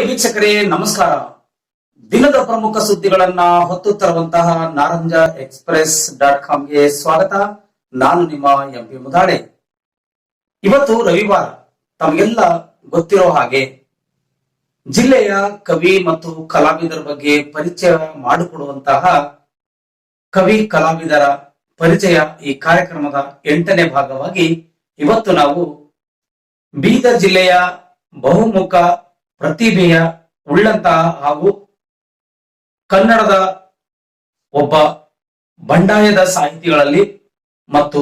ವೀಕ್ಷಕರೇ ನಮಸ್ಕಾರ. ದಿನದ ಪ್ರಮುಖ ಸುದ್ದಿಗಳನ್ನ ಹೊತ್ತು ತರುವಂತಹ ನಾರಂಜ ಎಕ್ಸ್‌ಪ್ರೆಸ್.com ಗೆ ಸ್ವಾಗತ. ನಾನು ನಿಮ್ಮ ಎಂಪಿ ಮುದಾಳೆ. ಇವತ್ತು ರವಿವಾರ. ತಮಗೆಲ್ಲ ಗೊತ್ತಿರೋ ಹಾಗೆ ಜಿಲ್ಲೆಯ ಕವಿ ಮತ್ತು ಕಲಾವಿದರ ಬಗ್ಗೆ ಪರಿಚಯ ಮಾಡಿಕೊಡುವಂತಹ ಕವಿ ಕಲಾವಿದರ ಪರಿಚಯ ಈ ಕಾರ್ಯಕ್ರಮದ 8ನೇ ಭಾಗವಾಗಿ ಇವತ್ತು ನಾವು ಬೀದರ್ ಜಿಲ್ಲೆಯ ಬಹುಮುಖ ಪ್ರತಿಭೆಯ ಉಳ್ಳಂತಹ ಹಾಗೂ ಕನ್ನಡದ ಒಬ್ಬ ಬಂಡಾಯದ ಸಾಹಿತಿಗಳಲ್ಲಿ ಮತ್ತು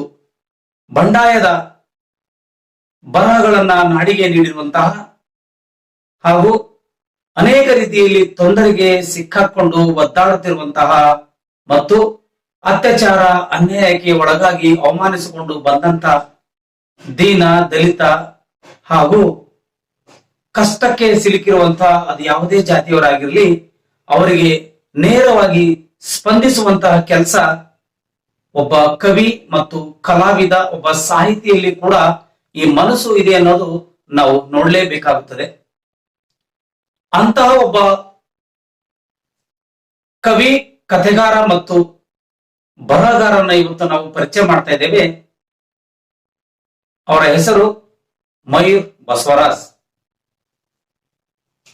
ಬಂಡಾಯದ ಬರಹಗಳನ್ನ ನಾಡಿಗೆ ನೀಡಿರುವಂತಹ ಹಾಗೂ ಅನೇಕ ರೀತಿಯಲ್ಲಿ ತೊಂದರೆಗೆ ಸಿಕ್ಕಾಕೊಂಡು ಒದ್ದಾಡುತ್ತಿರುವಂತಹ ಮತ್ತು ಅತ್ಯಾಚಾರ ಅನ್ಯಾಯಕ್ಕೆ ಒಳಗಾಗಿ ಅವಮಾನಿಸಿಕೊಂಡು ಬಂದಂತ ದೀನ ದಲಿತ ಹಾಗೂ ಕಷ್ಟಕ್ಕೆ ಸಿಲುಕಿರುವಂತಹ ಅದು ಯಾವುದೇ ಜಾತಿಯವರಾಗಿರ್ಲಿ ಅವರಿಗೆ ನೇರವಾಗಿ ಸ್ಪಂದಿಸುವಂತಹ ಕೆಲಸ ಒಬ್ಬ ಕವಿ ಮತ್ತು ಕಲಾವಿದ ಒಬ್ಬ ಸಾಹಿತಿಯಲ್ಲಿ ಕೂಡ ಈ ಮನಸ್ಸು ಇದೆ ಅನ್ನೋದು ನಾವು ನೋಡಲೇಬೇಕಾಗುತ್ತದೆ. ಅಂತಹ ಒಬ್ಬ ಕವಿ, ಕಥೆಗಾರ ಮತ್ತು ಬರಹಗಾರನ ಇವತ್ತು ನಾವು ಪರಿಚಯ ಮಾಡ್ತಾ ಇದ್ದೇವೆ. ಅವರ ಹೆಸರು ಮಯೂರ್ ಬಸವರಾಜ್.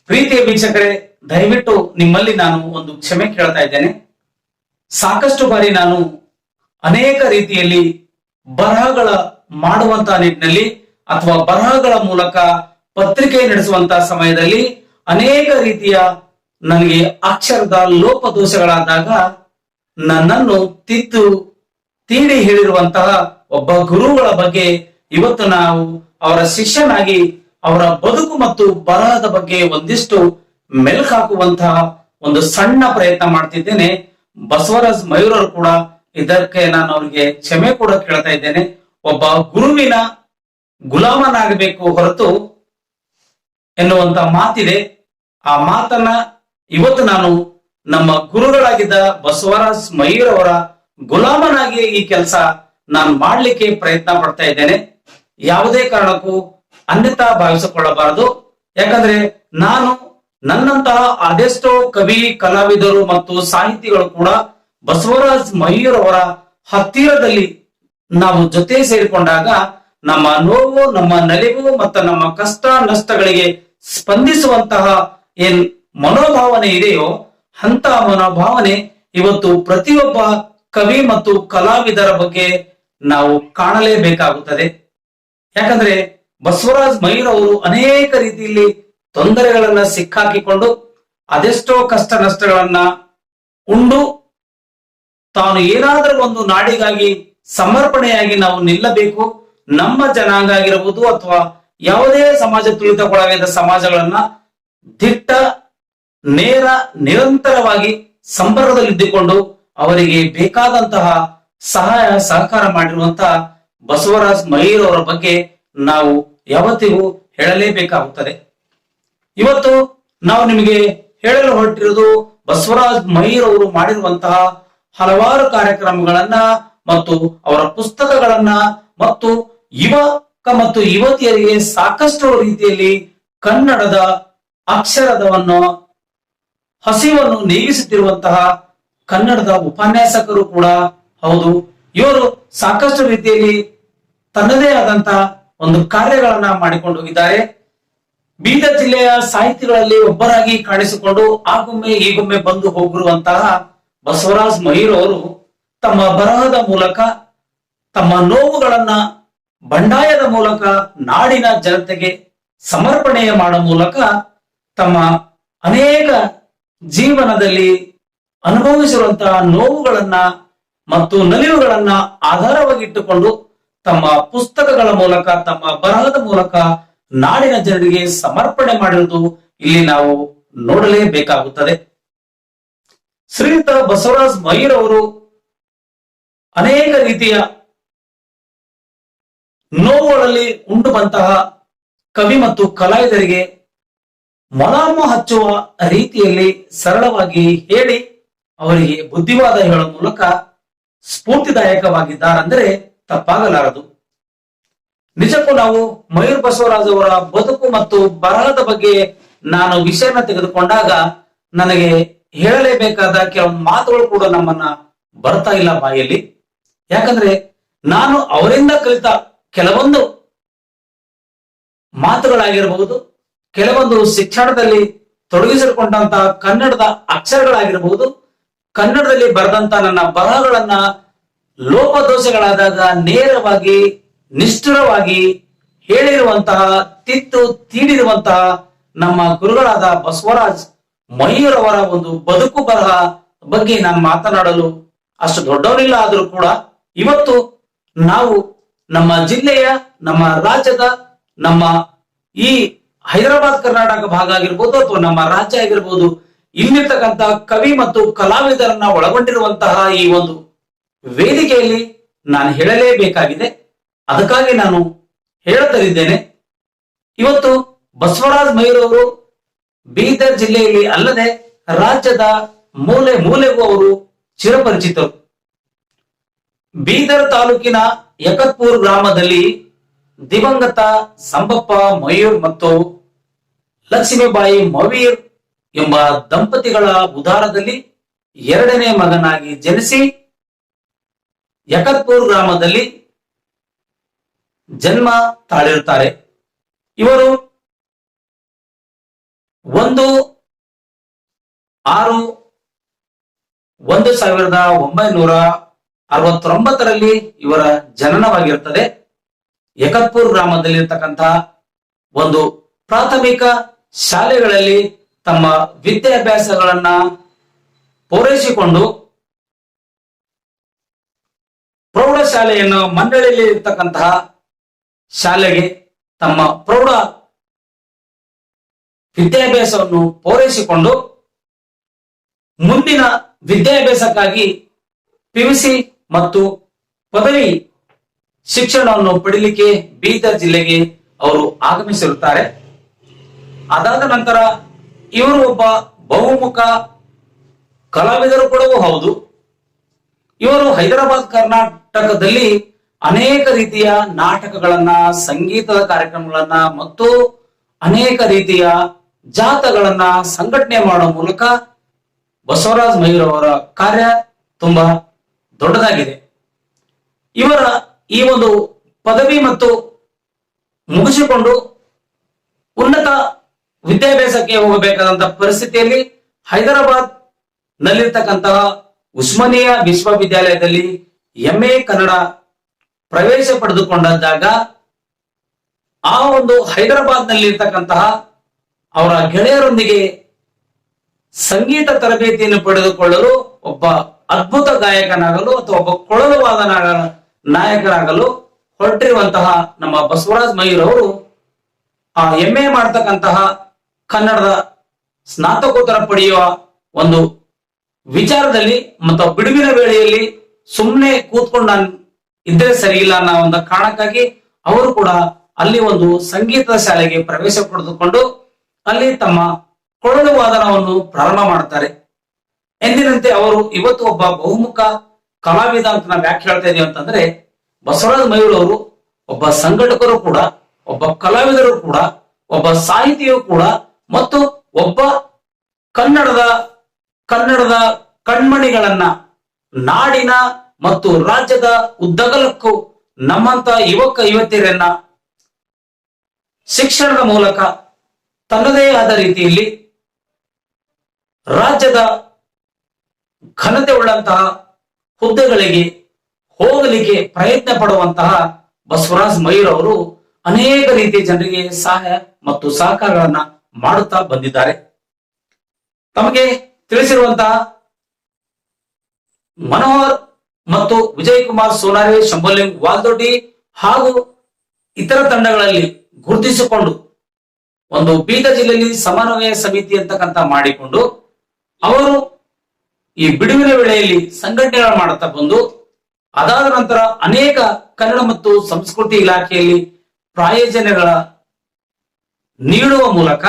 ಪ್ರೀತಿಯ ವೀಕ್ಷಕರೇ, ದಯವಿಟ್ಟು ನಿಮ್ಮಲ್ಲಿ ನಾನು ಒಂದು ಕ್ಷಮೆ ಕೇಳ್ತಾ ಇದ್ದೇನೆ. ಸಾಕಷ್ಟು ಬಾರಿ ನಾನು ಅನೇಕ ರೀತಿಯಲ್ಲಿ ಬರಹಗಳ ಮಾಡುವಂತಹ ನಿಟ್ಟಿನಲ್ಲಿ ಅಥವಾ ಬರಹಗಳ ಮೂಲಕ ಪತ್ರಿಕೆ ನಡೆಸುವಂತಹ ಸಮಯದಲ್ಲಿ ಅನೇಕ ರೀತಿಯ ನನಗೆ ಅಕ್ಷರದ ಲೋಪದೋಷಗಳಾದಾಗ ನನ್ನನ್ನು ತೀಡಿ ಹೇಳಿರುವಂತಹ ಒಬ್ಬ ಗುರುಗಳ ಬಗ್ಗೆ ಇವತ್ತು ನಾವು ಅವರ ಶಿಷ್ಯನಾಗಿ ಅವರ ಬದುಕು ಮತ್ತು ಬರಹದ ಬಗ್ಗೆ ಒಂದಿಷ್ಟು ಮೆಲುಕು ಹಾಕುವಂತಹ ಒಂದು ಸಣ್ಣ ಪ್ರಯತ್ನ ಮಾಡ್ತಿದ್ದೇನೆ. ಬಸವರಾಜ್ ಮಯೂರ್ ಅವರು ಕೂಡ ಇದಕ್ಕೆ ನಾನು ಅವರಿಗೆ ಕ್ಷಮೆ ಕೂಡ ಕೇಳ್ತಾ ಇದ್ದೇನೆ. ಒಬ್ಬ ಗುರುವಿನ ಗುಲಾಮನಾಗಬೇಕು ಹೊರತು ಎನ್ನುವಂತ ಮಾತಿದೆ. ಆ ಮಾತನ್ನ ಇವತ್ತು ನಾನು ನಮ್ಮ ಗುರುಗಳಾಗಿದ್ದ ಬಸವರಾಜ್ ಮಯೂರ್ ಅವರ ಗುಲಾಮನಾಗಿ ಈ ಕೆಲಸ ನಾನು ಮಾಡ್ಲಿಕ್ಕೆ ಪ್ರಯತ್ನ ಪಡ್ತಾ ಇದ್ದೇನೆ. ಯಾವುದೇ ಕಾರಣಕ್ಕೂ ಅನ್ಯತಾ ಭಾವಿಸಿಕೊಳ್ಳಬಾರದು. ಯಾಕಂದ್ರೆ ನಾನು ನನ್ನಂತಹ ಅದೆಷ್ಟೋ ಕವಿ, ಕಲಾವಿದರು ಮತ್ತು ಸಾಹಿತಿಗಳು ಕೂಡ ಬಸವರಾಜ್ ಮಯೂರ್ ಅವರ ಹತ್ತಿರದಲ್ಲಿ ನಾವು ಜೊತೆ ಸೇರಿಕೊಂಡಾಗ ನಮ್ಮ ನೋವು, ನಮ್ಮ ನಲಿವು ಮತ್ತು ನಮ್ಮ ಕಷ್ಟ ನಷ್ಟಗಳಿಗೆ ಸ್ಪಂದಿಸುವಂತಹ ಏನ್ ಮನೋಭಾವನೆ ಇದೆಯೋ ಅಂತ ಮನೋಭಾವನೆ ಇವತ್ತು ಪ್ರತಿಯೊಬ್ಬ ಕವಿ ಮತ್ತು ಕಲಾವಿದರ ಬಗ್ಗೆ ನಾವು ಕಾಣಲೇಬೇಕಾಗುತ್ತದೆ. ಯಾಕಂದ್ರೆ ಬಸವರಾಜ್ ಮಯೂರ್ ಅವರು ಅನೇಕ ರೀತಿಯಲ್ಲಿ ತೊಂದರೆಗಳನ್ನ ಸಿಕ್ಕಾಕಿಕೊಂಡು ಅದೆಷ್ಟೋ ಕಷ್ಟ ನಷ್ಟಗಳನ್ನ ಉಂಡು ತಾನು ಏನಾದರೂ ಒಂದು ನಾಡಿಗಾಗಿ ಸಮರ್ಪಣೆಯಾಗಿ ನಾವು ನಿಲ್ಲಬೇಕು. ನಮ್ಮ ಜನಾಂಗ ಆಗಿರಬಹುದು ಅಥವಾ ಯಾವುದೇ ಸಮಾಜ ತುಳಿತಕ್ಕೊಳಗಾದ ಸಮಾಜಗಳನ್ನ ದಿಟ್ಟ ನೇರ ನಿರಂತರವಾಗಿ ಸಂಪರ್ಕದಲ್ಲಿದ್ದುಕೊಂಡು ಅವರಿಗೆ ಬೇಕಾದಂತಹ ಸಹಾಯ ಸಹಕಾರ ಮಾಡಿರುವಂತಹ ಬಸವರಾಜ್ ಮಯೂರ್ ಅವರ ಬಗ್ಗೆ ನಾವು ಯಾವತ್ತಿಗೂ ಹೇಳಲೇಬೇಕಾಗುತ್ತದೆ. ಇವತ್ತು ನಾವು ನಿಮಗೆ ಹೇಳಲು ಹೊರಟಿರುವುದು ಬಸವರಾಜ್ ಮಯೂರ್ ಅವರು ಮಾಡಿರುವಂತಹ ಹಲವಾರು ಕಾರ್ಯಕ್ರಮಗಳನ್ನ ಮತ್ತು ಅವರ ಪುಸ್ತಕಗಳನ್ನ ಮತ್ತು ಯುವಕ ಮತ್ತು ಯುವತಿಯರಿಗೆ ಸಾಕಷ್ಟು ರೀತಿಯಲ್ಲಿ ಕನ್ನಡದ ಅಕ್ಷರದವನ್ನು ಹಸಿವನ್ನು ನೀಗಿಸುತ್ತಿರುವಂತಹ ಕನ್ನಡದ ಉಪನ್ಯಾಸಕರು ಕೂಡ ಹೌದು. ಇವರು ಸಾಕಷ್ಟು ರೀತಿಯಲ್ಲಿ ತನ್ನದೇ ಆದಂತಹ ಒಂದು ಕಾರ್ಯಗಳನ್ನ ಮಾಡಿಕೊಂಡು ಹೋಗಿದ್ದಾರೆ. ಬೀದರ್ ಜಿಲ್ಲೆಯ ಸಾಹಿತಿಗಳಲ್ಲಿ ಒಬ್ಬರಾಗಿ ಕಾಣಿಸಿಕೊಂಡು ಆಗೊಮ್ಮೆ ಈಗೊಮ್ಮೆ ಬಂದು ಹೋಗಿರುವಂತಹ ಬಸವರಾಜ್ ಮಯೂರ್ ಅವರು ತಮ್ಮ ಬರಹದ ಮೂಲಕ, ತಮ್ಮ ನೋವುಗಳನ್ನ ಬಂಡಾಯದ ಮೂಲಕ ನಾಡಿನ ಜನತೆಗೆ ಸಮರ್ಪಣೆಯ ಮಾಡೋ ಮೂಲಕ ತಮ್ಮ ಅನೇಕ ಜೀವನದಲ್ಲಿ ಅನುಭವಿಸಿರುವಂತಹ ನೋವುಗಳನ್ನ ಮತ್ತು ನಲಿವುಗಳನ್ನ ಆಧಾರವಾಗಿಟ್ಟುಕೊಂಡು ತಮ್ಮ ಪುಸ್ತಕಗಳ ಮೂಲಕ, ತಮ್ಮ ಬರಹದ ಮೂಲಕ ನಾಡಿನ ಜನರಿಗೆ ಸಮರ್ಪಣೆ ಮಾಡಿರುವುದು ಇಲ್ಲಿ ನಾವು ನೋಡಲೇಬೇಕಾಗುತ್ತದೆ. ಶ್ರೀಯುತ ಬಸವರಾಜ್ ಮಯೂರ್ ಅವರು ಅನೇಕ ರೀತಿಯ ನೋವುಗಳಲ್ಲಿ ಉಂಟು ಬಂತಹ ಕವಿ ಮತ್ತು ಕಲಾವಿದರಿಗೆ ಮೊಲಾಮು ಹಚ್ಚುವ ರೀತಿಯಲ್ಲಿ ಸರಳವಾಗಿ ಹೇಳಿ ಅವರಿಗೆ ಬುದ್ಧಿವಾದ ಹೇಳುವ ಮೂಲಕ ಸ್ಫೂರ್ತಿದಾಯಕವಾಗಿದ್ದಾರೆಂದರೆ ತಪ್ಪಾಗಲಾರದು. ನಿಜಕ್ಕೂ ನಾವು ಮಯೂರ್ ಬಸವರಾಜ್ ಅವರ ಬದುಕು ಮತ್ತು ಬರಹದ ಬಗ್ಗೆ ನಾನು ವಿಷಯನ ತೆಗೆದುಕೊಂಡಾಗ ನನಗೆ ಹೇಳಲೇಬೇಕಾದ ಕೆಲವೊಂದು ಮಾತುಗಳು ಕೂಡ ನಮ್ಮನ್ನ ಬರ್ತಾ ಇಲ್ಲ ಬಾಯಲ್ಲಿ. ಯಾಕಂದ್ರೆ ನಾನು ಅವರಿಂದ ಕಲಿತ ಕೆಲವೊಂದು ಮಾತುಗಳಾಗಿರಬಹುದು, ಕೆಲವೊಂದು ಶಿಕ್ಷಣದಲ್ಲಿ ತೊಡಗಿಸಿಕೊಂಡಂತಹ ಕನ್ನಡದ ಅಕ್ಷರಗಳಾಗಿರಬಹುದು, ಕನ್ನಡದಲ್ಲಿ ಬರೆದಂತ ನನ್ನ ಬರಹಗಳನ್ನ ಲೋಪದೋಷಗಳಾದಾಗ ನೇರವಾಗಿ ನಿಷ್ಠುರವಾಗಿ ಹೇಳಿರುವಂತಹ, ತಿದ್ದು ತೀಡಿರುವಂತಹ ನಮ್ಮ ಗುರುಗಳಾದ ಬಸವರಾಜ್ ಮಯೂರ್ ಅವರ ಒಂದು ಬದುಕು ಬರಹ ಬಗ್ಗೆ ನಾನು ಮಾತನಾಡಲು ಅಷ್ಟು ದೊಡ್ಡವರಿಲ್ಲ. ಆದ್ರೂ ಕೂಡ ಇವತ್ತು ನಾವು ನಮ್ಮ ಜಿಲ್ಲೆಯ, ನಮ್ಮ ರಾಜ್ಯದ, ನಮ್ಮ ಈ ಹೈದರಾಬಾದ್ ಕರ್ನಾಟಕ ಭಾಗ ಆಗಿರ್ಬೋದು ಅಥವಾ ನಮ್ಮ ರಾಜ್ಯ ಆಗಿರ್ಬೋದು, ಇಲ್ಲಿರ್ತಕ್ಕಂಥ ಕವಿ ಮತ್ತು ಕಲಾವಿದರನ್ನ ಒಳಗೊಂಡಿರುವಂತಹ ಈ ಒಂದು ವೇದಿಕೆಯಲ್ಲಿ ನಾನು ಹೇಳಲೇಬೇಕಾಗಿದೆ. ಅದಕ್ಕಾಗಿ ನಾನು ಹೇಳುತ್ತಲಿದ್ದೇನೆ. ಇವತ್ತು ಬಸವರಾಜ್ ಮಯೂರ್ ಅವರು ಬೀದರ್ ಜಿಲ್ಲೆಯಲ್ಲಿ ಅಲ್ಲದೆ ರಾಜ್ಯದ ಮೂಲೆ ಮೂಲೆಗೂ ಅವರು ಚಿರಪರಿಚಿತರು. ಬೀದರ್ ತಾಲೂಕಿನ ಯಕತ್ಪುರ್ ಗ್ರಾಮದಲ್ಲಿ ದಿವಂಗತ ಸಂಬಪ್ಪ ಮಯೂರ್ ಮತ್ತು ಲಕ್ಷ್ಮೀಬಾಯಿ ಮವೀರ್ ಎಂಬ ದಂಪತಿಗಳ ಉದಾರದಲ್ಲಿ ಎರಡನೇ ಮಗನಾಗಿ ಜನಿಸಿ ಯಕತ್ಪುರ್ ಗ್ರಾಮದಲ್ಲಿ ಜನ್ಮ ತಾಳಿರುತ್ತಾರೆ. ಇವರು 1/6/1969 ಇವರ ಜನನವಾಗಿರುತ್ತದೆ. ಯಕತ್ಪುರ್ ಗ್ರಾಮದಲ್ಲಿರ್ತಕ್ಕಂತಹ ಒಂದು ಪ್ರಾಥಮಿಕ ಶಾಲೆಗಳಲ್ಲಿ ತಮ್ಮ ವಿದ್ಯಾಭ್ಯಾಸಗಳನ್ನ ಪೂರೈಸಿಕೊಂಡು ಪ್ರೌಢಶಾಲೆಯನ್ನು ಮಂಡಳಿಯಲ್ಲಿ ಇರ್ತಕ್ಕಂತಹ ಶಾಲೆಗೆ ತಮ್ಮ ಪ್ರೌಢ ವಿದ್ಯಾಭ್ಯಾಸವನ್ನು ಪೂರೈಸಿಕೊಂಡು ಮುಂದಿನ ವಿದ್ಯಾಭ್ಯಾಸಕ್ಕಾಗಿ ಪಿಯುಸಿ ಮತ್ತು ಪದವಿ ಶಿಕ್ಷಣವನ್ನು ಪಡೆಯಲಿಕ್ಕೆ ಬೀದರ್ ಜಿಲ್ಲೆಗೆ ಅವರು ಆಗಮಿಸಿರುತ್ತಾರೆ. ಅದಾದ ನಂತರ ಇವರು ಒಬ್ಬ ಬಹುಮುಖ ಕಲಾವಿದರು ಕೂಡ ಹೌದು. ಇವರು ಹೈದರಾಬಾದ್ ಕರ್ನಾಟಕದಲ್ಲಿ ಅನೇಕ ರೀತಿಯ ನಾಟಕಗಳನ್ನ, ಸಂಗೀತದ ಕಾರ್ಯಕ್ರಮಗಳನ್ನ ಮತ್ತು ಅನೇಕ ರೀತಿಯ ಜಾಥಾಗಳನ್ನ ಸಂಘಟನೆ ಮಾಡುವ ಮೂಲಕ ಬಸವರಾಜ್ ಮಯೂರ್ ಅವರ ಕಾರ್ಯ ತುಂಬಾ ದೊಡ್ಡದಾಗಿದೆ. ಇವರ ಈ ಒಂದು ಪದವಿ ಮತ್ತು ಮುಗಿಸಿಕೊಂಡು ಉನ್ನತ ವಿದ್ಯಾಭ್ಯಾಸಕ್ಕೆ ಹೋಗಬೇಕಾದಂತಹ ಪರಿಸ್ಥಿತಿಯಲ್ಲಿ ಹೈದರಾಬಾದ್ ನಲ್ಲಿರ್ತಕ್ಕಂತಹ ಉಸ್ಮಾನಿಯಾ ವಿಶ್ವವಿದ್ಯಾಲಯದಲ್ಲಿ MA ಕನ್ನಡ ಪ್ರವೇಶ ಪಡೆದುಕೊಂಡಾಗ ಆ ಒಂದು ಹೈದರಾಬಾದ್ ನಲ್ಲಿ ಇರ್ತಕ್ಕಂತಹ ಅವರ ಗೆಳೆಯರೊಂದಿಗೆ ಸಂಗೀತ ತರಬೇತಿಯನ್ನು ಪಡೆದುಕೊಳ್ಳಲು ಒಬ್ಬ ಅದ್ಭುತ ಗಾಯಕನಾಗಲು ಅಥವಾ ಒಬ್ಬ ಕೊಳಲು ವಾದನ ನಾಯಕರಾಗಲು ಹೊರಟಿರುವಂತಹ ನಮ್ಮ ಬಸವರಾಜ್ ಮಯೂರ್ ಅವರು ಆ MA ಮಾಡ್ತಕ್ಕಂತಹ ಕನ್ನಡದ ಸ್ನಾತಕೋತ್ತರ ಪಡೆಯುವ ಒಂದು ವಿಚಾರದಲ್ಲಿ ಮತ್ತು ಬಿಡುವಿನ ವೇಳೆಯಲ್ಲಿ ಸುಮ್ಮನೆ ಕೂತ್ಕೊಂಡು ನಾನು ಇದ್ರೆ ಸರಿ ಇಲ್ಲ ಅನ್ನೋ ಒಂದು ಕಾರಣಕ್ಕಾಗಿ ಅವರು ಕೂಡ ಅಲ್ಲಿ ಒಂದು ಸಂಗೀತದ ಶಾಲೆಗೆ ಪ್ರವೇಶ ಪಡೆದುಕೊಂಡು ಅಲ್ಲಿ ತಮ್ಮ ಕೊಳಲು ವಾದನವನ್ನು ಪ್ರಾರಂಭ ಮಾಡ್ತಾರೆ. ಎಂದಿನಂತೆ ಅವರು ಇವತ್ತು ಒಬ್ಬ ಬಹುಮುಖ ಕಲಾವಿದ ಅಂತ ನಾವು ಯಾಕೆ ಹೇಳ್ತಾ ಇದೀವಿ ಅಂತಂದ್ರೆ, ಬಸವರಾಜ್ ಮಯೂರ್ ಅವರು ಒಬ್ಬ ಸಂಘಟಕರು ಕೂಡ, ಒಬ್ಬ ಕಲಾವಿದರು ಕೂಡ, ಒಬ್ಬ ಸಾಹಿತಿಯು ಕೂಡ ಮತ್ತು ಒಬ್ಬ ಕನ್ನಡದ ಕಣ್ಮಣಿಗಳನ್ನ ನಾಡಿನ ಮತ್ತು ರಾಜ್ಯದ ಉದ್ದಗಲಕ್ಕೂ ನಮ್ಮಂತ ಯುವಕ ಯುವತಿಯರನ್ನ ಶಿಕ್ಷಣದ ಮೂಲಕ ತನ್ನದೇ ಆದ ರೀತಿಯಲ್ಲಿ ರಾಜ್ಯದ ಘನತೆ ಉಳ್ಳಂತಹ ಹುದ್ದೆಗಳಿಗೆ ಹೋಗಲಿಕ್ಕೆ ಪ್ರಯತ್ನ ಪಡುವಂತಹ ಬಸವರಾಜ್ ಮಯೂರ್ ಅವರು ಅನೇಕ ರೀತಿಯ ಜನರಿಗೆ ಸಹಾಯ ಮತ್ತು ಸಹಕಾರಗಳನ್ನ ಮಾಡುತ್ತಾ ಬಂದಿದ್ದಾರೆ. ತಮಗೆ ತಿಳಿಸಿರುವಂತಹ ಮನೋಹರ್ ಮತ್ತು ವಿಜಯ್ ಕುಮಾರ್ ಸೋನಾರಿ, ಶಂಭುಲಿಂಗ್ ವಾಲ್ದೊಡ್ಡಿ ಹಾಗೂ ಇತರ ತಂಡಗಳಲ್ಲಿ ಗುರುತಿಸಿಕೊಂಡು ಒಂದು ಬೀದರ್ ಜಿಲ್ಲೆಯಲ್ಲಿ ಸಮನ್ವಯ ಸಮಿತಿ ಅಂತಕ್ಕಂತ ಮಾಡಿಕೊಂಡು ಅವರು ಈ ಬಿಡುವಿನ ವೇಳೆಯಲ್ಲಿ ಸಂಘಟನೆಗಳು ಮಾಡುತ್ತಾ ಬಂದು, ಅದಾದ ನಂತರ ಅನೇಕ ಕನ್ನಡ ಮತ್ತು ಸಂಸ್ಕೃತಿ ಇಲಾಖೆಯಲ್ಲಿ ಪ್ರಾಯೋಜನೆಗಳ ನೀಡುವ ಮೂಲಕ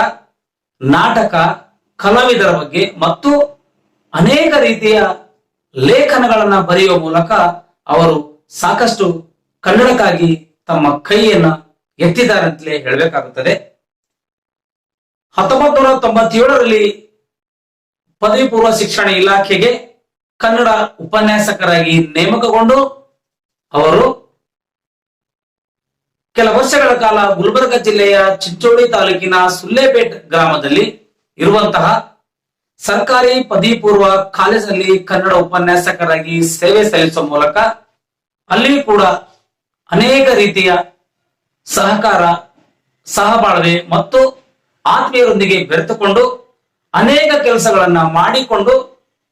ನಾಟಕ, ಕಲಾವಿದರ ಬಗ್ಗೆ ಮತ್ತು ಅನೇಕ ರೀತಿಯ ಲೇಖನಗಳನ್ನ ಬರೆಯುವ ಮೂಲಕ ಅವರು ಸಾಕಷ್ಟು ಕನ್ನಡಕ್ಕಾಗಿ ತಮ್ಮ ಕೈಯನ್ನ ಎತ್ತಿದ್ದಾರೆ ಅಂತಲೇ ಹೇಳಬೇಕಾಗುತ್ತದೆ. 1997ರಲ್ಲಿ ಪದವಿ ಪೂರ್ವ ಶಿಕ್ಷಣ ಇಲಾಖೆಗೆ ಕನ್ನಡ ಉಪನ್ಯಾಸಕರಾಗಿ ನೇಮಕಗೊಂಡು ಅವರು ಕೆಲ ವರ್ಷಗಳ ಕಾಲ ಗುಲ್ಬರ್ಗ ಜಿಲ್ಲೆಯ ಚಿಂಚೋಳಿ ತಾಲೂಕಿನ ಸುಲ್ಲೇಪೇಟ್ ಗ್ರಾಮದಲ್ಲಿ ಇರುವಂತಹ ಸರ್ಕಾರಿ ಪದವಿ ಪೂರ್ವ ಕಾಲೇಜಿನಲ್ಲಿ ಕನ್ನಡ ಉಪನ್ಯಾಸಕರಾಗಿ ಸೇವೆ ಸಲ್ಲಿಸುವ ಮೂಲಕ ಅಲ್ಲಿ ಕೂಡ ಅನೇಕ ರೀತಿಯ ಸಹಕಾರ, ಸಹಬಾಳ್ವೆ ಮತ್ತು ಆತ್ಮೀಯರೊಂದಿಗೆ ಬೆರೆತುಕೊಂಡು ಅನೇಕ ಕೆಲಸಗಳನ್ನ ಮಾಡಿಕೊಂಡು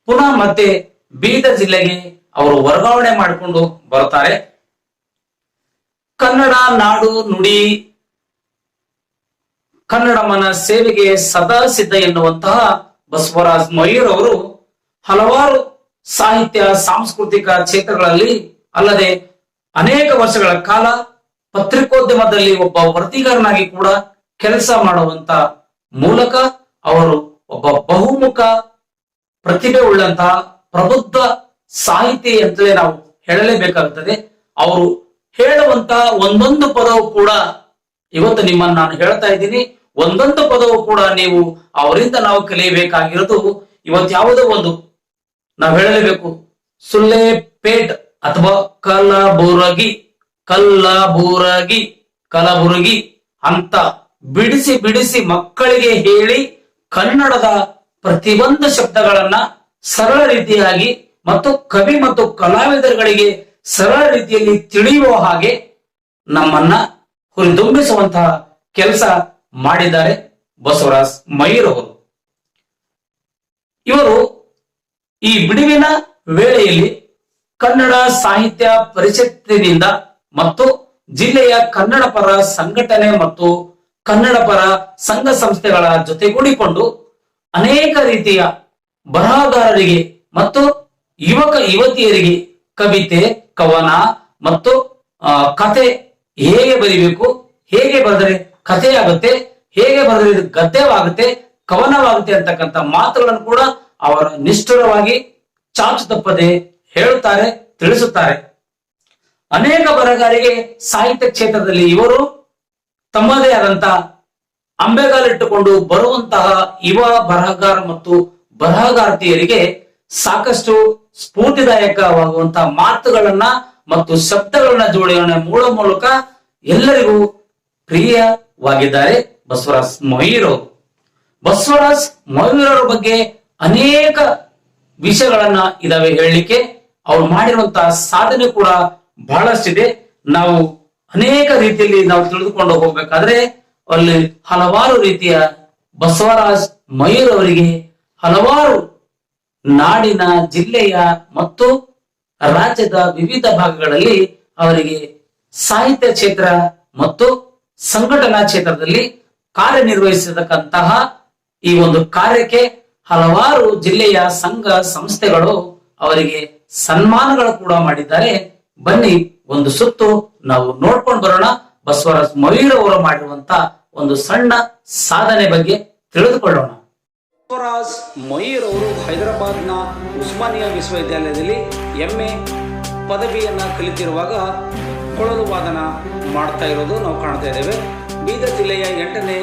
ಪುನಃ ಮತ್ತೆ ಬೀದರ್ ಜಿಲ್ಲೆಗೆ ಅವರು ವರ್ಗಾವಣೆ ಮಾಡಿಕೊಂಡು ಬರ್ತಾರೆ. ಕನ್ನಡ ನಾಡು ನುಡಿ ಕನ್ನಡಮ್ಮನ ಸೇವೆಗೆ ಸದಾ ಸಿದ್ಧ ಎನ್ನುವಂತಹ ಬಸವರಾಜ್ ಮೊಯ್ಯರ್ ಅವರು ಹಲವಾರು ಸಾಹಿತ್ಯ, ಸಾಂಸ್ಕೃತಿಕ ಕ್ಷೇತ್ರಗಳಲ್ಲಿ ಅಲ್ಲದೆ ಅನೇಕ ವರ್ಷಗಳ ಕಾಲ ಪತ್ರಿಕೋದ್ಯಮದಲ್ಲಿ ಒಬ್ಬ ವರದಿಗಾರನಾಗಿ ಕೂಡ ಕೆಲಸ ಮಾಡುವಂತ ಮೂಲಕ ಅವರು ಒಬ್ಬ ಬಹುಮುಖ ಪ್ರತಿಭೆ ಉಳ್ಳಂತಹ ಪ್ರಬುದ್ಧ ಸಾಹಿತಿ ಅಂತಲೇ ನಾವು ಹೇಳಲೇಬೇಕಾಗುತ್ತದೆ. ಅವರು ಹೇಳುವಂತ ಒಂದೊಂದು ಪದವು ಕೂಡ ಇವತ್ತು ನಿಮ್ಮನ್ನು ನಾನು ಹೇಳ್ತಾ ಇದ್ದೀನಿ, ಒಂದೊಂದು ಪದವು ಕೂಡ ನೀವು ಅವರಿಂದ ನಾವು ಕಲಿಯಬೇಕಾಗಿರೋದು ಇವತ್ತು ಯಾವುದೋ ಒಂದು ನಾವು ಹೇಳಲೇಬೇಕು. ಸುಲ್ಲೇಪೇಟ್ ಅಥವಾ ಕಲಬುರಗಿ ಅಂತ ಬಿಡಿಸಿ ಬಿಡಿಸಿ ಮಕ್ಕಳಿಗೆ ಹೇಳಿ ಕನ್ನಡದ ಪ್ರತಿಯೊಂದು ಶಬ್ದಗಳನ್ನ ಸರಳ ರೀತಿಯಾಗಿ ಮತ್ತು ಕವಿ ಮತ್ತು ಕಲಾವಿದರುಗಳಿಗೆ ಸರಳ ರೀತಿಯಲ್ಲಿ ತಿಳಿಯುವ ಹಾಗೆ ನಮ್ಮನ್ನ ಹುರಿದುಂಬಿಸುವಂತಹ ಕೆಲಸ ಮಾಡಿದ್ದಾರೆ ಬಸವರಾಜ್ ಮೊಯ್ಯರ್ ಅವರು. ಇವರು ಈ ಬಿಡುವಿನ ವೇಳೆಯಲ್ಲಿ ಕನ್ನಡ ಸಾಹಿತ್ಯ ಪರಿಷತ್ತಿನಿಂದ ಮತ್ತು ಜಿಲ್ಲೆಯ ಕನ್ನಡ ಪರ ಸಂಘಟನೆ ಮತ್ತು ಕನ್ನಡ ಪರ ಸಂಘ ಸಂಸ್ಥೆಗಳ ಜೊತೆಗೂಡಿಕೊಂಡು ಅನೇಕ ರೀತಿಯ ಬರಹಗಾರರಿಗೆ ಮತ್ತು ಯುವಕ ಯುವತಿಯರಿಗೆ ಕವಿತೆ, ಕವನ ಮತ್ತು ಕತೆ ಹೇಗೆ ಬರಿಬೇಕು, ಹೇಗೆ ಬರೆದರೆ ಕಥೆ ಆಗುತ್ತೆ, ಹೇಗೆ ಬರೆದರೆ ಗದ್ಯವಾಗುತ್ತೆ, ಕವನವಾಗುತ್ತೆ ಅಂತಕ್ಕಂಥ ಮಾತುಗಳನ್ನು ಕೂಡ ಅವರ ನಿಷ್ಠುರವಾಗಿ ಚಾಚು ತಪ್ಪದೆ ಹೇಳುತ್ತಾರೆ, ತಿಳಿಸುತ್ತಾರೆ. ಅನೇಕ ಬರಹಗಾರರಿಗೆ ಸಾಹಿತ್ಯ ಕ್ಷೇತ್ರದಲ್ಲಿ ಇವರು ತಮ್ಮದೇ ಆದಂತಹ ಅಂಬೆಗಾಲಿಟ್ಟುಕೊಂಡು ಬರುವಂತಹ ಯುವ ಬರಹಗಾರ ಮತ್ತು ಬರಹಗಾರ್ತಿಯರಿಗೆ ಸಾಕಷ್ಟು ಸ್ಫೂರ್ತಿದಾಯಕವಾಗುವಂತಹ ಮಾತುಗಳನ್ನ ಮತ್ತು ಶಬ್ದಗಳನ್ನ ಜೋಡಣೆ ಮಾಡುವ ಮೂಲಕ ಎಲ್ಲರಿಗೂ ಪ್ರಿಯವಾಗಿದ್ದಾರೆ ಬಸವರಾಜ್ ಮೊಯ್ಯರ್ ಅವರು. ಬಸವರಾಜ್ ಮೊಯ್ಯರ್ ಅವರ ಬಗ್ಗೆ ಅನೇಕ ವಿಷಯಗಳನ್ನ ಇದಾವೆ ಹೇಳಲಿಕ್ಕೆ. ಅವ್ರು ಮಾಡಿರುವಂತಹ ಸಾಧನೆ ಕೂಡ ಬಹಳಷ್ಟಿದೆ. ನಾವು ಅನೇಕ ರೀತಿಯಲ್ಲಿ ನಾವು ತಿಳಿದುಕೊಂಡು ಹೋಗ್ಬೇಕಾದ್ರೆ ಅಲ್ಲಿ ಹಲವಾರು ರೀತಿಯ ಬಸವರಾಜ್ ಮೊಯ್ಯರ್ ಅವರಿಗೆ ಹಲವಾರು ನಾಡಿನ, ಜಿಲ್ಲೆಯ ಮತ್ತು ರಾಜ್ಯದ ವಿವಿಧ ಭಾಗಗಳಲ್ಲಿ ಅವರಿಗೆ ಸಾಹಿತ್ಯ ಕ್ಷೇತ್ರ ಮತ್ತು ಸಂಘಟನಾ ಕ್ಷೇತ್ರದಲ್ಲಿ ಕಾರ್ಯನಿರ್ವಹಿಸತಕ್ಕಂತಹ ಈ ಒಂದು ಕಾರ್ಯಕ್ಕೆ ಹಲವಾರು ಜಿಲ್ಲೆಯ ಸಂಘ ಸಂಸ್ಥೆಗಳು ಅವರಿಗೆ ಸನ್ಮಾನಗಳು ಕೂಡ ಮಾಡಿದ್ದಾರೆ. ಬನ್ನಿ ಒಂದು ಸುತ್ತು ನಾವು ನೋಡ್ಕೊಂಡು ಬರೋಣ. ಬಸವರಾಜ್ ಮೊಯ್ಯರ್ ಅವರು ಮಾಡಿರುವಂತ ಒಂದು ಸಣ್ಣ ಸಾಧನೆ ಬಗ್ಗೆ ತಿಳಿದುಕೊಳ್ಳೋಣ. ಬಸವರಾಜ್ ಮೊಯ್ಯರ್ ಅವರು ಹೈದರಾಬಾದ್ನ ಉಸ್ಮಾನಿಯಾ ವಿಶ್ವವಿದ್ಯಾಲಯದಲ್ಲಿ MA ಪದವಿಯನ್ನ ಕಲಿತಿರುವಾಗ ಕೊಳಲು ವಾದನ ಮಾಡ್ತಾ ಇರೋದು ನಾವು ಕಾಣ್ತಾ ಇದ್ದೇವೆ. ಬೀದರ್ ಜಿಲ್ಲೆಯ 8ನೇ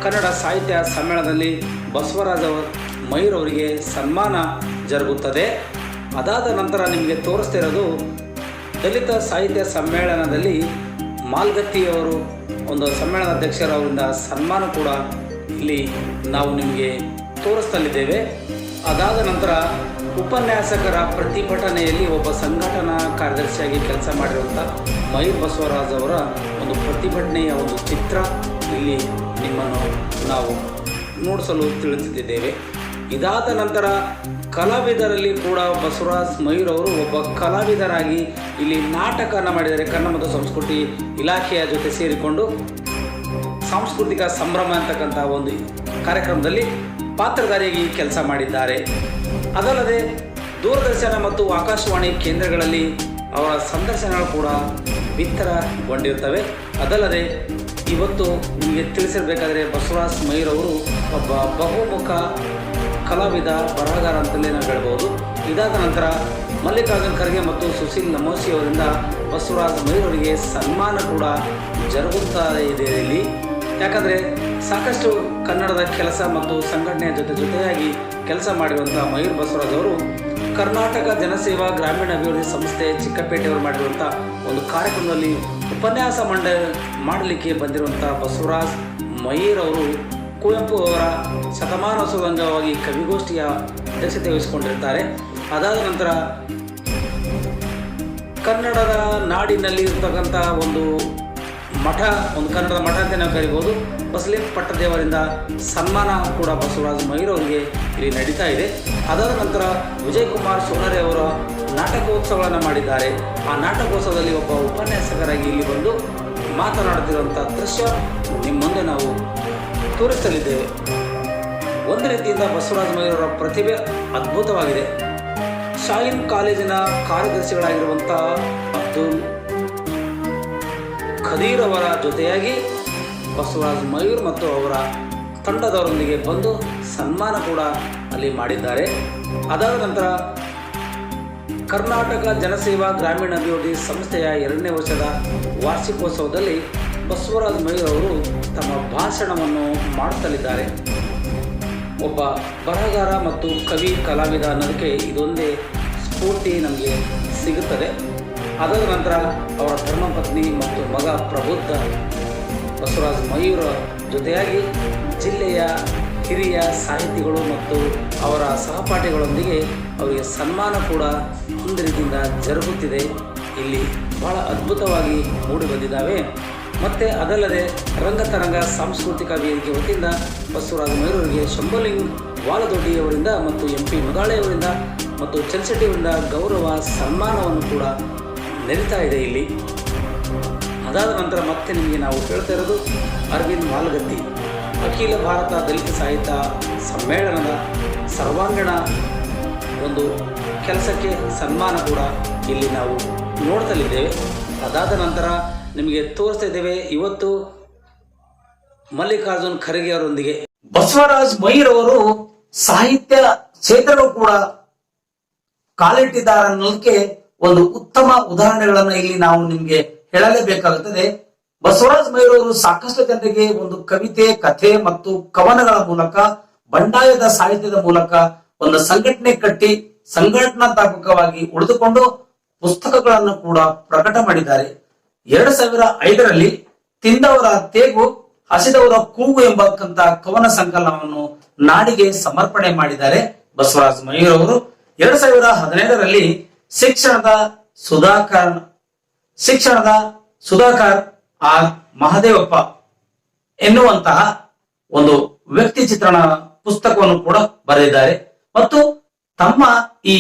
ಕನ್ನಡ ಸಾಹಿತ್ಯ ಸಮ್ಮೇಳನದಲ್ಲಿ ಬಸವರಾಜ್ ಮೊಯ್ಯರ್ ಅವರಿಗೆ ಸನ್ಮಾನ ಜರುಗುತ್ತದೆ. ಅದಾದ ನಂತರ ನಿಮಗೆ ತೋರಿಸ್ತಾ ಇರೋದು ದಲಿತ ಸಾಹಿತ್ಯ ಸಮ್ಮೇಳನದಲ್ಲಿ ಮಾಲ್ಗತ್ತಿಯವರು ಒಂದು ಸಮ್ಮೇಳನ ಅಧ್ಯಕ್ಷರವರಿಂದ ಸನ್ಮಾನ ಕೂಡ ಇಲ್ಲಿ ನಾವು ನಿಮಗೆ ತೋರಿಸ್ತಲಿದ್ದೇವೆ. ಅದಾದ ನಂತರ ಉಪನ್ಯಾಸಕರ ಪ್ರತಿಭಟನೆಯಲ್ಲಿ ಒಬ್ಬ ಸಂಘಟನಾ ಕಾರ್ಯದರ್ಶಿಯಾಗಿ ಕೆಲಸ ಮಾಡಿರುವಂಥ ಮೊಯ್ಯರ್ ಬಸವರಾಜ್ ಅವರ ಒಂದು ಪ್ರತಿಭಟನೆಯ ಒಂದು ಚಿತ್ರ ಇಲ್ಲಿ ನಿಮ್ಮನ್ನು ನಾವು ನೋಡಿಸಲು ತಿಳಿಸುತ್ತಿದ್ದೇವೆ. ಇದಾದ ನಂತರ ಕಲಾವಿದರಲ್ಲಿ ಕೂಡ ಬಸವರಾಜ್ ಮೊಯ್ಯರ್ ಅವರು ಒಬ್ಬ ಕಲಾವಿದರಾಗಿ ಇಲ್ಲಿ ನಾಟಕನ ಮಾಡಿದ್ದಾರೆ. ಕನ್ನಡ ಮತ್ತು ಸಂಸ್ಕೃತಿ ಇಲಾಖೆಯ ಜೊತೆ ಸೇರಿಕೊಂಡು ಸಾಂಸ್ಕೃತಿಕ ಸಂಭ್ರಮ ಅಂತಕ್ಕಂಥ ಒಂದು ಕಾರ್ಯಕ್ರಮದಲ್ಲಿ ಪಾತ್ರಧಾರಿಯಾಗಿ ಕೆಲಸ ಮಾಡಿದ್ದಾರೆ. ಅದಲ್ಲದೆ ದೂರದರ್ಶನ ಮತ್ತು ಆಕಾಶವಾಣಿ ಕೇಂದ್ರಗಳಲ್ಲಿ ಅವರ ಸಂದರ್ಶನಗಳು ಕೂಡ ಬಿತ್ತರಗೊಂಡಿರ್ತವೆ. ಅದಲ್ಲದೆ ಇವತ್ತು ನಿಮಗೆ ತಿಳಿಸಿರಬೇಕಾದ್ರೆ ಬಸವರಾಜ್ ಮೊಯ್ಯರ್ ಅವರು ಒಬ್ಬ ಬಹುಮುಖ ಕಲಾವಿದ, ಬರಹಗಾರ ಅಂತಲೇ ನಾವು ಹೇಳ್ಬೋದು. ಇದಾದ ನಂತರ ಮಲ್ಲಿಕಾರ್ಜುನ್ ಖರ್ಗೆ ಮತ್ತು ಸುಶೀಲ್ ನಮೋಸಿ ಅವರಿಂದ ಬಸವರಾಜ್ ಮೊಯ್ಯರ್ ಅವರಿಗೆ ಸನ್ಮಾನ ಕೂಡ ಜರುಗುತ್ತಾ ಇದೆ ಇಲ್ಲಿ. ಯಾಕಂದ್ರೆ ಸಾಕಷ್ಟು ಕನ್ನಡದ ಕೆಲಸ ಮತ್ತು ಸಂಘಟನೆಯ ಜೊತೆಯಾಗಿ ಕೆಲಸ ಮಾಡಿರುವಂತಹ ಮಯೂರ್ ಬಸವರಾಜ್ ಅವರು ಕರ್ನಾಟಕ ಜನಸೇವಾ ಗ್ರಾಮೀಣ ಅಭಿವೃದ್ಧಿ ಸಂಸ್ಥೆ ಚಿಕ್ಕಪೇಟೆಯವರು ಮಾಡಿರುವಂಥ ಒಂದು ಕಾರ್ಯಕ್ರಮದಲ್ಲಿ ಉಪನ್ಯಾಸ ಮಾಡಲಿಕ್ಕೆ ಬಂದಿರುವಂಥ ಬಸವರಾಜ್ ಮಯೂರ್ ಅವರು ಕುವೆಂಪು ಅವರ ಶತಮಾನೋತ್ಸವದ ಅಂಗವಾಗಿ ಕವಿಗೋಷ್ಠಿಯ ಅಧ್ಯಕ್ಷತೆ ವಹಿಸಿಕೊಂಡಿರ್ತಾರೆ. ಅದಾದ ನಂತರ ಕನ್ನಡದ ನಾಡಿನಲ್ಲಿ ಇರ್ತಕ್ಕಂಥ ಒಂದು ಮಠ, ಒಂದು ಕನ್ನಡದ ಮಠ ಅಂತ ನಾವು ಕರಿಬೋದು, ಬಸಲೇಶ್ ಪಟ್ಟದೇವರಿಂದ ಸನ್ಮಾನ ಕೂಡ ಬಸವರಾಜ್ ಮಯೂರ್ ಅವರಿಗೆ ಇಲ್ಲಿ ನಡೀತಾ ಇದೆ. ಅದಾದ ನಂತರ ವಿಜಯಕುಮಾರ್ ಸೋನರೆ ಅವರ ನಾಟಕೋತ್ಸವಗಳನ್ನು ಮಾಡಿದ್ದಾರೆ. ಆ ನಾಟಕೋತ್ಸವದಲ್ಲಿ ಒಬ್ಬ ಉಪನ್ಯಾಸಕರಾಗಿ ಇಲ್ಲಿ ಬಂದು ಮಾತನಾಡುತ್ತಿರುವಂಥ ದೃಶ್ಯ ನಿಮ್ಮ ಮುಂದೆ ನಾವು ತೋರಿಸಲಿದ್ದೇವೆ. ಒಂದು ರೀತಿಯಿಂದ ಬಸವರಾಜ ಮಯೂರ್ ಅವರ ಪ್ರತಿಭೆ ಅದ್ಭುತವಾಗಿದೆ. ಶಾಯಿನ್ ಕಾಲೇಜಿನ ಕಾರ್ಯದರ್ಶಿಗಳಾಗಿರುವಂಥ ಅಬ್ದುಲ್ ಖದೀರ್ ಅವರ ಜೊತೆಯಾಗಿ ಬಸವರಾಜ್ ಮಯೂರ್ ಮತ್ತು ಅವರ ತಂಡದವರೊಂದಿಗೆ ಬಂದು ಸನ್ಮಾನ ಕೂಡ ಅಲ್ಲಿ ಮಾಡಿದ್ದಾರೆ. ಅದಾದ ನಂತರ ಕರ್ನಾಟಕ ಜನಸೇವಾ ಗ್ರಾಮೀಣ ಅಭಿವೃದ್ಧಿ ಸಂಸ್ಥೆಯ 2ನೇ ವರ್ಷದ ವಾರ್ಷಿಕೋತ್ಸವದಲ್ಲಿ ಬಸವರಾಜ್ ಮಯೂರ್ ಅವರು ತಮ್ಮ ಭಾಷಣವನ್ನು ಮಾಡುತ್ತಲಿದ್ದಾರೆ. ಒಬ್ಬ ಬರಹಗಾರ ಮತ್ತು ಕವಿ ಕಲಾವಿದ ಅನ್ನೋದಕ್ಕೆ ಇದೊಂದೇ ಸ್ಫೂರ್ತಿ ನಮಗೆ ಸಿಗುತ್ತದೆ. ಅದಾದ ನಂತರ ಅವರ ಧರ್ಮಪತ್ನಿ ಮತ್ತು ಮಗ ಪ್ರಬುದ್ಧ ಬಸವರಾಜ್ ಮಯೂರ್ ಜೊತೆಯಾಗಿ ಜಿಲ್ಲೆಯ ಹಿರಿಯ ಸಾಹಿತಿಗಳು ಮತ್ತು ಅವರ ಸಹಪಾಠಿಗಳೊಂದಿಗೆ ಅವರಿಗೆ ಸನ್ಮಾನ ಕೂಡ ಒಂದು ರೀತಿಯಿಂದ ಜರುಗುತ್ತಿದೆ. ಇಲ್ಲಿ ಬಹಳ ಅದ್ಭುತವಾಗಿ ಮೂಡಿ ಬಂದಿದ್ದಾವೆ. ಮತ್ತು ಅದಲ್ಲದೆ ರಂಗತರಂಗ ಸಾಂಸ್ಕೃತಿಕ ವೇದಿಕೆ ವತಿಯಿಂದ ಬಸವರಾಜ ಮಯೂರ್ ಅವರಿಗೆ ಶಂಭುಲಿಂಗ್ ವಾಲದೊಡ್ಡಿಯವರಿಂದ ಮತ್ತು MP ಮುದಾಳೆಯವರಿಂದ ಮತ್ತು ಚಲ್ಸೆಟ್ಟಿಯವರಿಂದ ಗೌರವ ಸನ್ಮಾನವನ್ನು ಕೂಡ ನಡೀತಾ ಇದೆ ಇಲ್ಲಿ. ಅದಾದ ನಂತರ ಮತ್ತೆ ನಿಮಗೆ ನಾವು ಹೇಳ್ತಾ ಇರೋದು ಅರವಿಂದ್ ಮಾಲಗತ್ತಿ ಅಖಿಲ ಭಾರತ ದಲಿತ ಸಾಹಿತ್ಯ ಸಮ್ಮೇಳನದ ಸರ್ವಾಂಗೀಣ ಒಂದು ಕೆಲಸಕ್ಕೆ ಸನ್ಮಾನ ಕೂಡ ಇಲ್ಲಿ ನಾವು ನೋಡ್ತಲಿದ್ದೇವೆ. ಅದಾದ ನಂತರ ನಿಮಗೆ ತೋರಿಸ್ತಾ ಇದ್ದೇವೆ ಇವತ್ತು ಮಲ್ಲಿಕಾರ್ಜುನ್ ಖರ್ಗೆ ಅವರೊಂದಿಗೆ ಬಸವರಾಜ್ ಮಯೂರ್ ಅವರು ಸಾಹಿತ್ಯ ಕ್ಷೇತ್ರಗಳು ಕೂಡ ಕಾಲಿಟ್ಟಿದ್ದಾರೆ ಅನ್ನೋದಕ್ಕೆ ಒಂದು ಉತ್ತಮ ಉದಾಹರಣೆಗಳನ್ನು ಇಲ್ಲಿ ನಾವು ನಿಮ್ಗೆ ಹೇಳಲೇಬೇಕಾಗುತ್ತದೆ. ಬಸವರಾಜ್ ಮಯೂರ್ ಅವರು ಸಾಕಷ್ಟು ಜನರಿಗೆ ಒಂದು ಕವಿತೆ, ಕಥೆ ಮತ್ತು ಕವನಗಳ ಮೂಲಕ, ಬಂಡಾಯದ ಸಾಹಿತ್ಯದ ಮೂಲಕ ಒಂದು ಸಂಘಟನೆ ಕಟ್ಟಿ ಸಂಘಟನಾತ್ಮಕವಾಗಿ ಉಳಿದುಕೊಂಡು ಪುಸ್ತಕಗಳನ್ನು ಕೂಡ ಪ್ರಕಟ ಮಾಡಿದ್ದಾರೆ. 2005ರಲ್ಲಿ ತಿಂದವರ ತೇಗು ಹಸಿದವರ ಕೂಗು ಎಂಬಕ್ಕಂತ ಕವನ ಸಂಕಲನವನ್ನು ನಾಡಿಗೆ ಸಮರ್ಪಣೆ ಮಾಡಿದ್ದಾರೆ ಬಸವರಾಜ್ ಮಯೂರ್ ಅವರು. 2017ರಲ್ಲಿ ಶಿಕ್ಷಣದ ಸುಧಾಕರ್ ಆರ್ ಮಹದೇವಪ್ಪ ಎನ್ನುವಂತಹ ಒಂದು ವ್ಯಕ್ತಿ ಚಿತ್ರಣ ಪುಸ್ತಕವನ್ನು ಕೂಡ ಬರೆದಿದ್ದಾರೆ. ಮತ್ತು ತಮ್ಮ ಈ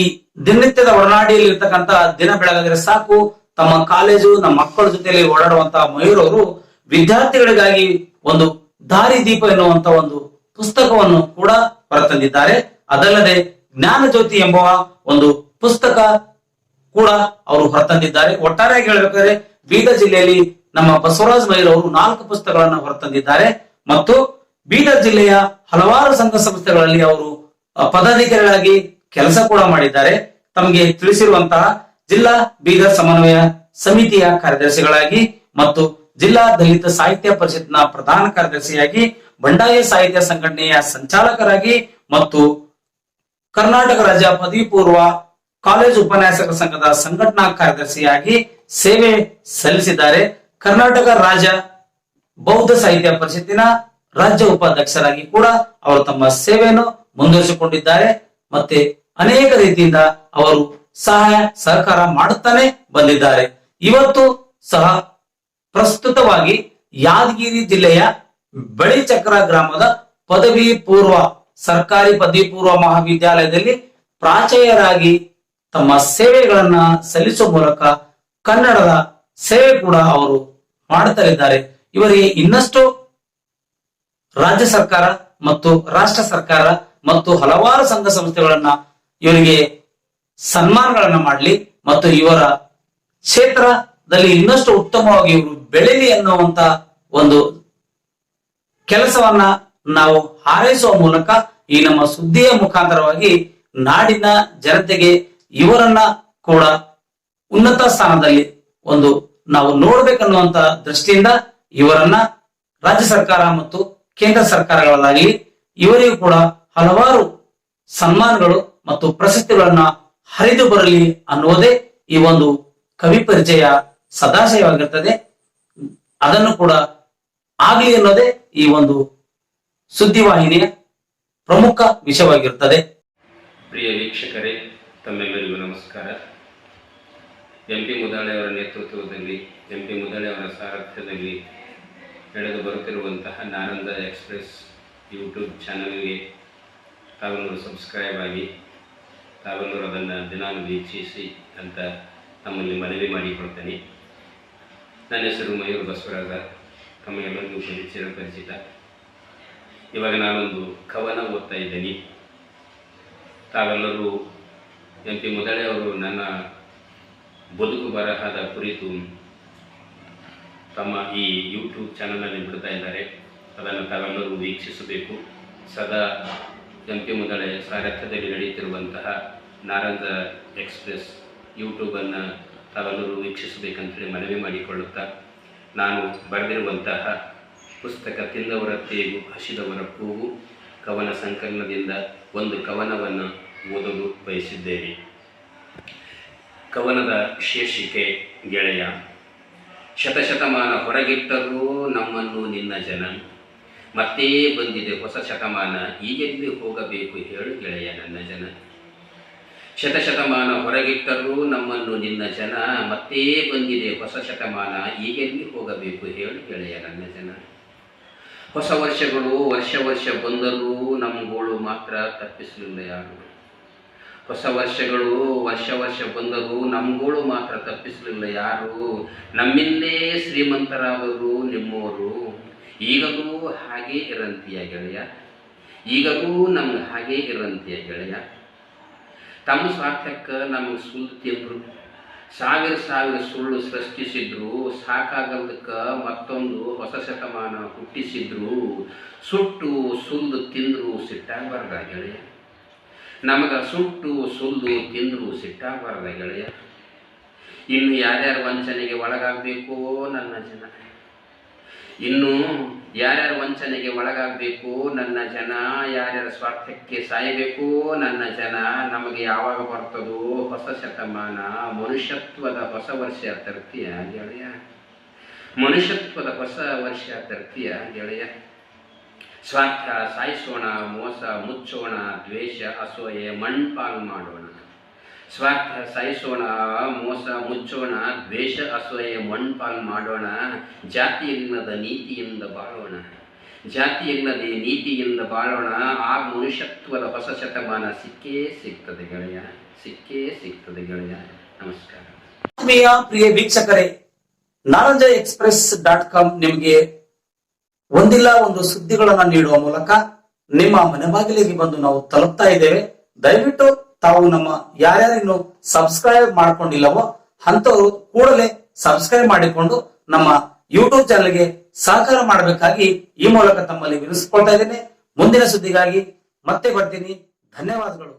ದಿನನಿತ್ಯದ ಒಡನಾಡಿಯಲ್ಲಿ ಇರ್ತಕ್ಕಂಥ ದಿನ ಬೆಳಗಾದರೆ ಸಾಕು, ತಮ್ಮ ಕಾಲೇಜು, ನಮ್ಮ ಮಕ್ಕಳ ಜೊತೆಯಲ್ಲಿ ಓಡಾಡುವಂತಹ ಮಯೂರ್ ಅವರು ವಿದ್ಯಾರ್ಥಿಗಳಿಗಾಗಿ ಒಂದು ದಾರಿ ದೀಪ ಎನ್ನುವಂತ ಒಂದು ಪುಸ್ತಕವನ್ನು ಕೂಡ ಹೊರತಂದಿದ್ದಾರೆ. ಅದಲ್ಲದೆ ಜ್ಞಾನ ಜ್ಯೋತಿ ಎಂಬುವ ಒಂದು ಪುಸ್ತಕ ಕೂಡ ಅವರು ಹೊರತಂದಿದ್ದಾರೆ. ಒಟ್ಟಾರೆಯಾಗಿ ಹೇಳಬೇಕಾದ್ರೆ ಬೀದರ್ ಜಿಲ್ಲೆಯಲ್ಲಿ ನಮ್ಮ ಬಸವರಾಜ್ ಮಯೂರ್ ಅವರು 4 ಪುಸ್ತಕಗಳನ್ನು ಹೊರತಂದಿದ್ದಾರೆ. ಮತ್ತು ಬೀದರ್ ಜಿಲ್ಲೆಯ ಹಲವಾರು ಸಂಘ ಸಂಸ್ಥೆಗಳಲ್ಲಿ ಅವರು ಪದಾಧಿಕಾರಿಗಳಾಗಿ ಕೆಲಸ ಕೂಡ ಮಾಡಿದ್ದಾರೆ. ತಮಗೆ ತಿಳಿಸಿರುವಂತಹ ಜಿಲ್ಲಾ ಬೀದರ್ ಸಮನ್ವಯ ಸಮಿತಿಯ ಕಾರ್ಯದರ್ಶಿಗಳಾಗಿ ಮತ್ತು ಜಿಲ್ಲಾ ದಲಿತ ಸಾಹಿತ್ಯ ಪರಿಷತ್ನ ಪ್ರಧಾನ ಕಾರ್ಯದರ್ಶಿಯಾಗಿ, ಬಂಡಾಯ ಸಾಹಿತ್ಯ ಸಂಘಟನೆಯ ಸಂಚಾಲಕರಾಗಿ ಮತ್ತು ಕರ್ನಾಟಕ ರಾಜ್ಯ ಪದವಿ ಪೂರ್ವ ಕಾಲೇಜು ಉಪನ್ಯಾಸಕರ ಸಂಘದ ಸಂಘಟನಾ ಕಾರ್ಯದರ್ಶಿಯಾಗಿ ಸೇವೆ ಸಲ್ಲಿಸಿದ್ದಾರೆ. ಕರ್ನಾಟಕ ರಾಜ್ಯ ಬೌದ್ಧ ಸಾಹಿತ್ಯ ಪರಿಷತ್ತಿನ ರಾಜ್ಯ ಉಪಾಧ್ಯಕ್ಷರಾಗಿ ಕೂಡ ಅವರು ತಮ್ಮ ಸೇವೆಯನ್ನು ಮುಂದುವರಿಸಿಕೊಂಡಿದ್ದಾರೆ. ಮತ್ತೆ ಅನೇಕ ರೀತಿಯಿಂದ ಅವರು ಸಹಾಯ ಸಹಕಾರ ಮಾಡುತ್ತಾನೆ ಬಂದಿದ್ದಾರೆ. ಇವತ್ತು ಸಹ ಪ್ರಸ್ತುತವಾಗಿ ಯಾದಗಿರಿ ಜಿಲ್ಲೆಯ ಬಳಿಚಕ್ರ ಗ್ರಾಮದ ಪದವಿ ಪೂರ್ವ ಸರ್ಕಾರಿ ಪದವಿ ಪೂರ್ವ ಮಹಾವಿದ್ಯಾಲಯದಲ್ಲಿ ಪ್ರಾಚಾರ್ಯರಾಗಿ ತಮ್ಮ ಸೇವೆಗಳನ್ನ ಸಲ್ಲಿಸುವ ಮೂಲಕ ಕನ್ನಡದ ಸೇವೆ ಕೂಡ ಅವರು ಮಾಡುತ್ತಲಿದ್ದಾರೆ. ಇವರಿಗೆ ಇನ್ನಷ್ಟು ರಾಜ್ಯ ಸರ್ಕಾರ ಮತ್ತು ರಾಷ್ಟ್ರ ಸರ್ಕಾರ ಮತ್ತು ಹಲವಾರು ಸಂಘ ಸಂಸ್ಥೆಗಳನ್ನ ಇವರಿಗೆ ಸನ್ಮಾನಗಳನ್ನ ಮಾಡಲಿ ಮತ್ತು ಇವರ ಕ್ಷೇತ್ರದಲ್ಲಿ ಇನ್ನಷ್ಟು ಉತ್ತಮವಾಗಿ ಇವರು ಬೆಳೆಯಲಿ ಅನ್ನುವಂತ ಒಂದು ಕೆಲಸವನ್ನ ನಾವು ಹಾರೈಸುವ ಮೂಲಕ ಈ ನಮ್ಮ ಸುದ್ದಿಯ ಮುಖಾಂತರವಾಗಿ ನಾಡಿನ ಜನತೆಗೆ ಇವರನ್ನ ಕೂಡ ಉನ್ನತ ಸ್ಥಾನದಲ್ಲಿ ಒಂದು ನಾವು ನೋಡ್ಬೇಕನ್ನುವಂತ ದೃಷ್ಟಿಯಿಂದ ಇವರನ್ನ ರಾಜ್ಯ ಸರ್ಕಾರ ಮತ್ತು ಕೇಂದ್ರ ಸರ್ಕಾರಗಳಾಗಲಿ ಇವರಿಗೂ ಕೂಡ ಹಲವಾರು ಸನ್ಮಾನಗಳು ಮತ್ತು ಪ್ರಶಸ್ತಿಗಳನ್ನ ಹರಿದು ಬರಲಿ ಅನ್ನುವುದೇ ಈ ಒಂದು ಕವಿ ಪರಿಚಯ ಸದಾಶಯವಾಗಿರ್ತದೆ. ಅದನ್ನು ಕೂಡ ಆಗ್ಲಿ ಅನ್ನೋದೇ ಈ ಒಂದು ಸುದ್ದಿವಾಹಿನಿಯ ಪ್ರಮುಖ ವಿಷಯವಾಗಿರುತ್ತದೆ. ಪ್ರಿಯ ವೀಕ್ಷಕರೇ, ತಮ್ಮೆಲ್ಲರಿಗೂ ನಮಸ್ಕಾರ. ಎಂ.ಪಿ. ಮುದಾಳೆ ಅವರ ನೇತೃತ್ವದಲ್ಲಿ, ಎಂ.ಪಿ. ಮುದಾಳೆ ಅವರ ಸಾರಥ್ಯದಲ್ಲಿ ನಡೆದು ಬರುತ್ತಿರುವಂತಹ ನಾರಂದ ಎಕ್ಸ್‌ಪ್ರೆಸ್ ಯೂಟ್ಯೂಬ್ ಚಾನಲ್ಗೆ ತಾವೆಲ್ಲರೂ ಸಬ್ಸ್ಕ್ರೈಬ್ ಆಗಿ ತಾವೆಲ್ಲರೂ ಅದನ್ನು ದಿನಾಲು ವೀಕ್ಷಿಸಿ ಅಂತ ತಮ್ಮಲ್ಲಿ ಮನವಿ ಮಾಡಿಕೊಳ್ತೇನೆ. ನನ್ನ ಹೆಸರು ಮಯೂರ್ ಬಸವರಾಜ, ತಮಗೆಲ್ಲರಿಗೂ ಪರಿಚಿತ. ಇವಾಗ ನಾನೊಂದು ಕವನ ಓದ್ತಾ ಇದ್ದೀನಿ. ತಾವೆಲ್ಲರೂ ಎಂ.ಪಿ. ಮುದಾಳೆ ಅವರು ನನ್ನ ಬದುಕು ಬರಹದ ಕುರಿತು ತಮ್ಮ ಈ ಯೂಟ್ಯೂಬ್ ಚಾನಲ್ನಲ್ಲಿ ಬಿಡ್ತಾ ಇದ್ದಾರೆ. ಅದನ್ನು ತಾವೆಲ್ಲರೂ ವೀಕ್ಷಿಸಬೇಕು. ಸದಾ ಎಂ.ಪಿ. ಮುದಾಳೆ ಸಾರಥ್ಯದಲ್ಲಿ ನಡೆಯುತ್ತಿರುವಂತಹ ನಾರಂದ ಎಕ್ಸ್‌ಪ್ರೆಸ್ ಯೂಟ್ಯೂಬನ್ನು ತಾವೆಲ್ಲರೂ ವೀಕ್ಷಿಸಬೇಕಂತೇಳಿ ಮನವಿ ಮಾಡಿಕೊಳ್ಳುತ್ತಾ, ನಾನು ಬರೆದಿರುವಂತಹ ಪುಸ್ತಕ ತಿಂದವರ ತೇಗು ಹಸಿದವರ ಕೂಗು ಕವನ ಸಂಕಲನದಿಂದ ಒಂದು ಕವನವನ್ನು ಓದಲು ಬಯಸಿದ್ದೇನೆ. ಕವನದ ಶೀರ್ಷಿಕೆ ಗೆಳೆಯ. ಶತಶತಮಾನ ಹೊರಗಿಟ್ಟರೂ ನಮ್ಮನ್ನು ನಿನ್ನ ಜನ, ಮತ್ತೇ ಬಂದಿದೆ ಹೊಸ ಶತಮಾನ, ಈಗೆಲ್ಲಿ ಹೋಗಬೇಕು ಹೇಳು ಗೆಳೆಯ ನನ್ನ ಜನ. ಶತಶತಮಾನ ಹೊರಗಿಟ್ಟರೂ ನಮ್ಮನ್ನು ನಿನ್ನ ಜನ, ಮತ್ತೇ ಬಂದಿದೆ ಹೊಸ ಶತಮಾನ, ಈಗೆಲ್ಲಿ ಹೋಗಬೇಕು ಹೇಳು ಗೆಳೆಯ ನನ್ನ ಜನ. ಹೊಸ ವರ್ಷಗಳು ವರ್ಷ ಬಂದರೂ ನಮ್ಮಗೋಳು ಮಾತ್ರ ತಪ್ಪಿಸಲಿಲ್ಲ ಯಾರು. ಹೊಸ ವರ್ಷಗಳು ವರ್ಷ ಬಂದರೂ ನಮ್ಮಗೋಳು ಮಾತ್ರ ತಪ್ಪಿಸಲಿಲ್ಲ ಯಾರು. ನಮ್ಮಿಂದೇ ಶ್ರೀಮಂತರಾದರು ನಿಮ್ಮವರು, ಈಗಲೂ ಹಾಗೇ ಇರಂತೀಯ ಗೆಳೆಯ, ಈಗಲೂ ನಮ್ಗೆ ಹಾಗೇ ಇರಂತೀಯ ಗೆಳೆಯ. ತಮ್ಮ ಸ್ವಾರ್ಥಕ್ಕೆ ನಮಗೆ ಸುಳ್ಳು ತಿಂದರು, ಸಾವಿರ ಸುಳ್ಳು ಸೃಷ್ಟಿಸಿದ್ರು, ಸಾಕಾಗದಕ್ಕೆ ಮತ್ತೊಂದು ಹೊಸ ಶತಮಾನ ಹುಟ್ಟಿಸಿದ್ರು, ಸುಟ್ಟು ಸುಲ್ಲು ತಿಂದರು ಸಿಟ್ಟಾಗಬಾರ್ದ ಗೆಳೆಯ. ನಮಗೆ ಸುಟ್ಟು ಸುಲ್ಲು ತಿಂದರು ಸಿಟ್ಟಾಗಬಾರ್ದ ಗೆಳೆಯ. ಇನ್ನು ಯಾರ್ಯಾರು ವಂಚನೆಗೆ ಒಳಗಾಗಬೇಕೋ ನನ್ನ ಜನ, ಇನ್ನು ಯಾರ್ಯಾರು ವಂಚನೆಗೆ ಒಳಗಾಗಬೇಕು ನನ್ನ ಜನ, ಯಾರ್ಯಾರ ಸ್ವಾರ್ಥಕ್ಕೆ ಸಾಯಬೇಕು ನನ್ನ ಜನ. ನಮಗೆ ಯಾವಾಗ ಬರ್ತದೋ ಹೊಸ ಶತಮಾನ, ಮನುಷ್ಯತ್ವದ ಹೊಸ ವರ್ಷ ತರ್ತೀಯ ಗೆಳೆಯ, ಮನುಷ್ಯತ್ವದ ಹೊಸ ವರ್ಷ ತರ್ತೀಯ ಗೆಳೆಯ. ಸ್ವಾರ್ಥ ಸಾಯಿಸೋಣ, ಮೋಸ ಮುಚ್ಚೋಣ, ದ್ವೇಷ ಅಸೂಯೆ ಮಣ್ಪಾಲು ಮಾಡೋಣ. ಸ್ವಾರ್ಥ ಸಾಯಿಸೋಣ, ಮೋಸ ಮುಚ್ಚೋಣ, ದ್ವೇಷ ಅಸೂಯೆ ಮಣ್ಪಾಲು ಮಾಡೋಣ. ಜಾತಿಯಿಲ್ಲದ ನೀತಿಯಿಂದ ಬಾಳೋಣ, ಜಾತಿಯಿಲ್ಲದೆ ನೀತಿಯಿಂದ ಬಾಳೋಣ. ಆ ಮನುಷ್ಯತ್ವದ ಹೊಸ ಶತಮಾನ ಸಿಕ್ಕೇ ಸಿಗ್ತದೆ ಗೆಳೆಯ, ಸಿಕ್ಕೇ ಸಿಗ್ತದೆ ಗೆಳೆಯ. ನಮಸ್ಕಾರ. ಪ್ರಿಯ ವೀಕ್ಷಕರೇ, ನಾರಂಜ express.com ನಿಮಗೆ ಒಂದಿಲ್ಲ ಒಂದು ಸುದ್ದಿಗಳನ್ನ ನೀಡುವ ಮೂಲಕ ನಿಮ್ಮ ಮನೆ ಬಾಗಿಲಿಗೆ ಬಂದು ನಾವು ತಲುಪ್ತಾ ಇದ್ದೇವೆ. ದಯವಿಟ್ಟು ತಾವು ನಮ್ಮ ಯಾರ್ಯಾರಿನ್ನು ಸಬ್ಸ್ಕ್ರೈಬ್ ಮಾಡ್ಕೊಂಡಿಲ್ಲವೋ ಅಂತವರು ಕೂಡಲೇ ಸಬ್ಸ್ಕ್ರೈಬ್ ಮಾಡಿಕೊಂಡು ನಮ್ಮ ಯೂಟ್ಯೂಬ್ ಚಾನೆಲ್ಗೆ ಸಹಕಾರ ಮಾಡಬೇಕಾಗಿ ಈ ಮೂಲಕ ತಮ್ಮಲ್ಲಿ ವಿನಿಸ್ಕೊಳ್ತಾ ಇದ್ದೇನೆ. ಮುಂದಿನ ಸುದ್ದಿಗಾಗಿ ಮತ್ತೆ ಬರ್ತೀನಿ. ಧನ್ಯವಾದಗಳು.